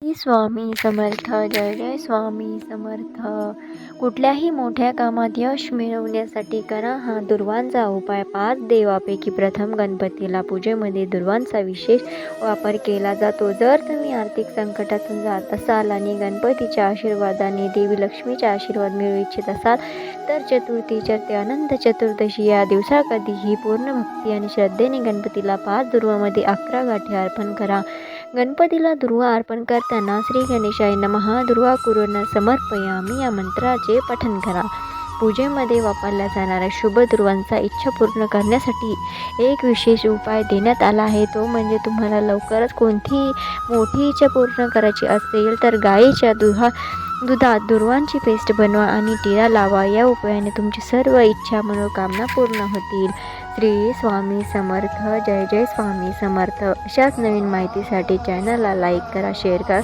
श्री स्वामी समर्थ. जय जय स्वामी समर्थ. कुठल्याही मोठ्या कामात यश मिळवण्यासाठी करा हा दुर्वांचा उपाय. 5 देवापैकी प्रथम गणपतीला पूजेमध्ये दुर्वांचा विशेष वापर केला जातो. जर तुम्ही आर्थिक संकटातून जात असाल आणि गणपतीच्या आशीर्वादाने देवी लक्ष्मीचा आशीर्वाद मिळवू इच्छित असाल तर चतुर्थीच्या ते अनंत चतुर्दशी या दिवसा कधीही पूर्ण भक्ती आणि श्रद्धेने गणपतीला 5 दुर्वामध्ये 11 गाठी अर्पण करा. गणपतीला दुर्वा अर्पण करताना श्री गणेशाय नमः दुर्वा कुर्वन् समर्पयामि या मंत्राचे पठण करा. पूजेमध्ये वापरल्या जाणाऱ्या शुभ दुर्वांचा इच्छा पूर्ण करण्यासाठी एक विशेष उपाय देण्यात आला आहे. तो म्हणजे तुम्हाला लवकरच कोणतीही मोठी इच्छा पूर्ण करायची असेल तर गायीच्या दुधात दुर्वांची पेस्ट बनवा आणि टिळा लावा. या उपायाने तुमची सर्व इच्छा मनोकामना पूर्ण होतील. श्री स्वामी समर्थ. जय जय स्वामी समर्थ. अशाच नवीन माहितीसाठी चॅनलला लाईक करा, शेअर करा.